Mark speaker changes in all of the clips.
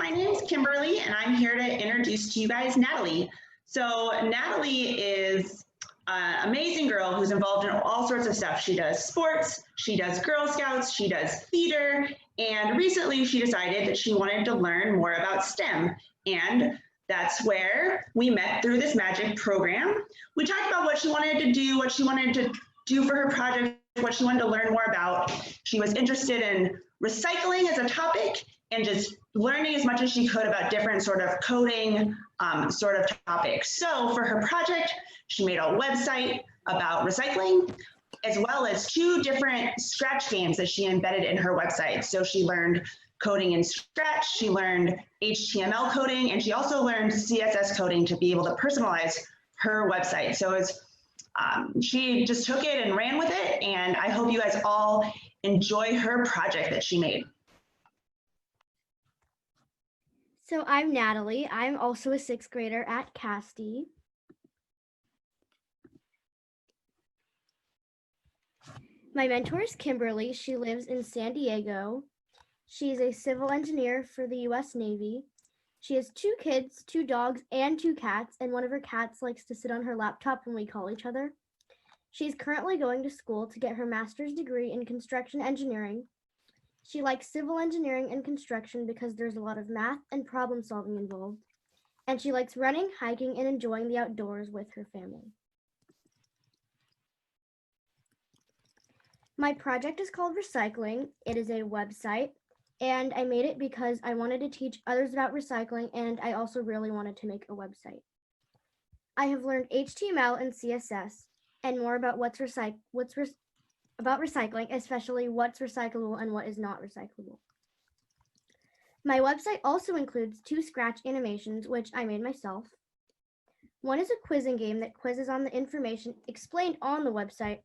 Speaker 1: my name is Kimberly, and I'm here to introduce to you guys Natalie. So Natalie is an amazing girl who's involved in all sorts of stuff. She does sports, she does Girl Scouts, she does theater, and recently she decided that she wanted to learn more about STEM. And that's where we met through this magic program. We talked about what she wanted to do, what she wanted to do for her project, what she wanted to learn more about. She was interested in recycling as a topic and just learning as much as she could about different sort of coding sort of topics. So for her project, she made a website about recycling, as well as 2 different Scratch games that she embedded in her website. So she learned coding in Scratch, she learned HTML coding, and she also learned CSS coding to be able to personalize her website. So she just took it and ran with it, and I hope you guys all enjoy her project that she made.
Speaker 2: So I'm Natalie. I'm also a 6th grader at Castilleja. My mentor is Kimberly. She lives in San Diego. She's a civil engineer for the US Navy. She has 2 kids, 2 dogs, and 2 cats, and one of her cats likes to sit on her laptop when we call each other. She's currently going to school to get her master's degree in construction engineering. She likes civil engineering and construction because there's a lot of math and problem solving involved. And she likes running, hiking, and enjoying the outdoors with her family. My project is called Recycling. It is a website, and I made it because I wanted to teach others about recycling, and I also really wanted to make a website. I have learned HTML and CSS and more about about recycling, especially what's recyclable and what is not recyclable. My website also includes 2 Scratch animations, which I made myself. One is a quizzing game that quizzes on the information explained on the website,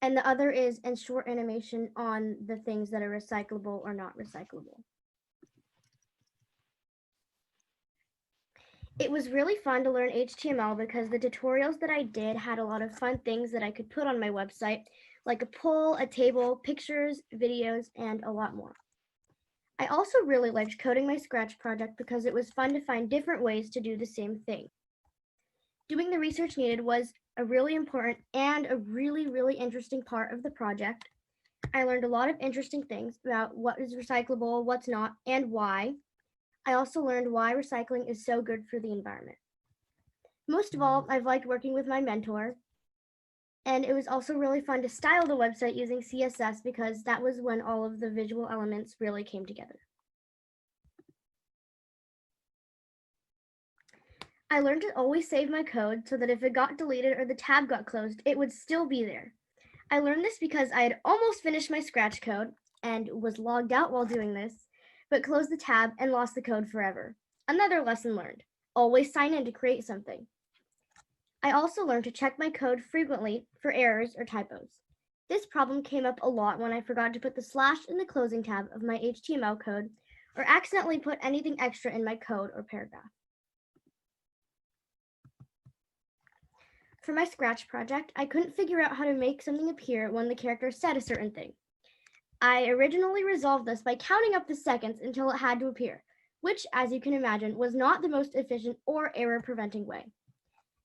Speaker 2: and the other is a short animation on the things that are recyclable or not recyclable. It was really fun to learn HTML because the tutorials that I did had a lot of fun things that I could put on my website, like a poll, a table, pictures, videos, and a lot more. I also really liked coding my Scratch project because it was fun to find different ways to do the same thing. Doing the research needed was a really important and a really interesting part of the project. I learned a lot of interesting things about what is recyclable, what's not, and why. I also learned why recycling is so good for the environment. Most of all, I've liked working with my mentor, and it was also really fun to style the website using CSS because that was when all of the visual elements really came together. I learned to always save my code so that if it got deleted or the tab got closed, it would still be there. I learned this because I had almost finished my Scratch code and was logged out while doing this, but closed the tab and lost the code forever. Another lesson learned: always sign in to create something. I also learned to check my code frequently for errors or typos. This problem came up a lot when I forgot to put the slash in the closing tab of my HTML code or accidentally put anything extra in my code or paragraph. For my Scratch project, I couldn't figure out how to make something appear when the character said a certain thing. I originally resolved this by counting up the seconds until it had to appear, which, as you can imagine, was not the most efficient or error-preventing way.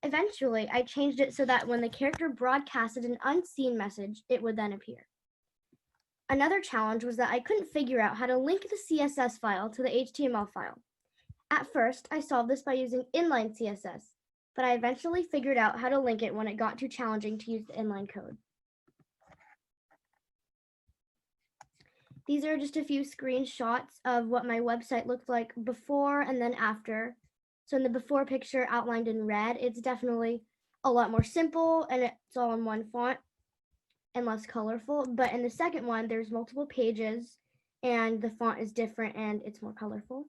Speaker 2: Eventually, I changed it so that when the character broadcasted an unseen message, it would then appear. Another challenge was that I couldn't figure out how to link the CSS file to the HTML file. At first, I solved this by using inline CSS, but I eventually figured out how to link it when it got too challenging to use the inline code. These are just a few screenshots of what my website looked like before and then after. So in the before picture outlined in red, it's definitely a lot more simple and it's all in one font and less colorful. But in the second one, there's multiple pages and the font is different and it's more colorful.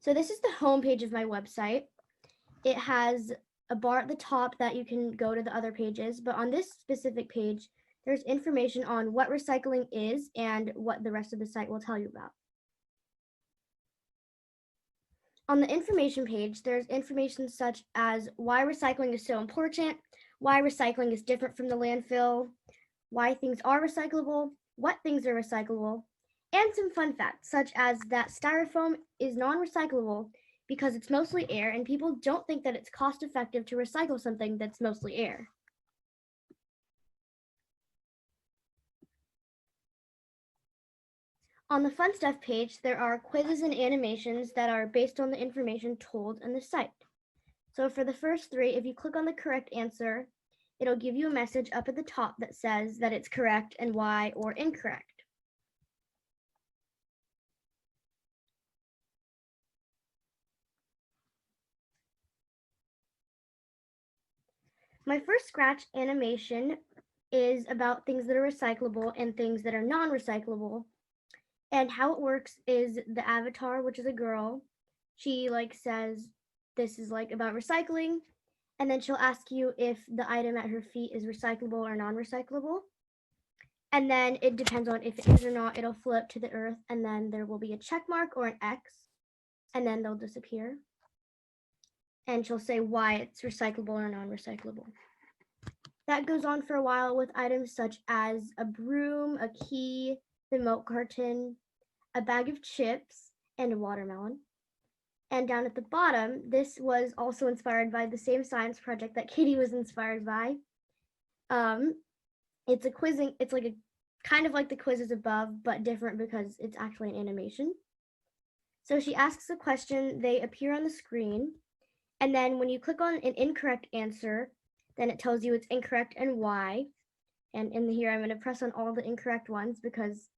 Speaker 2: So this is the home page of my website. It has a bar at the top that you can go to the other pages, but on this specific page, there's information on what recycling is and what the rest of the site will tell you about. On the information page, there's information such as why recycling is so important, why recycling is different from the landfill, why things are recyclable, what things are recyclable, and some fun facts, such as that styrofoam is non-recyclable because it's mostly air, and people don't think that it's cost-effective to recycle something that's mostly air. On the Fun Stuff page, there are quizzes and animations that are based on the information told in the site. So for the first 3, if you click on the correct answer, it'll give you a message up at the top that says that it's correct and why or incorrect. My first scratch animation is about things that are recyclable and things that are non-recyclable. And how it works is the avatar, which is a girl, she says this is about recycling, and then she'll ask you if the item at her feet is recyclable or non-recyclable. And then it depends on if it is or not, it'll flip to the earth, and then there will be a check mark or an X, and then they'll disappear. And she'll say why it's recyclable or non-recyclable. That goes on for a while with items such as a broom, a key, the milk carton, a bag of chips, and a watermelon. And down at the bottom, this was also inspired by the same science project that Katie was inspired by. It's a quizzing, it's a kind of like the quizzes above, but different because it's actually an animation. So she asks a question, they appear on the screen, and then when you click on an incorrect answer, then it tells you it's incorrect and why. And in here, I'm going to press on all the incorrect ones because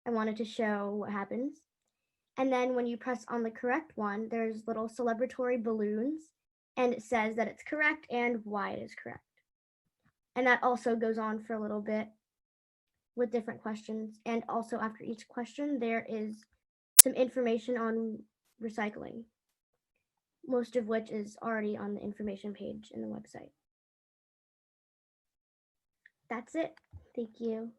Speaker 2: I wanted to show what happens. And then when you press on the correct one, there's little celebratory balloons, and it says that it's correct and why it is correct. And that also goes on for a little bit with different questions. And also after each question, there is some information on recycling, most of which is already on the information page in the website. That's it. Thank you.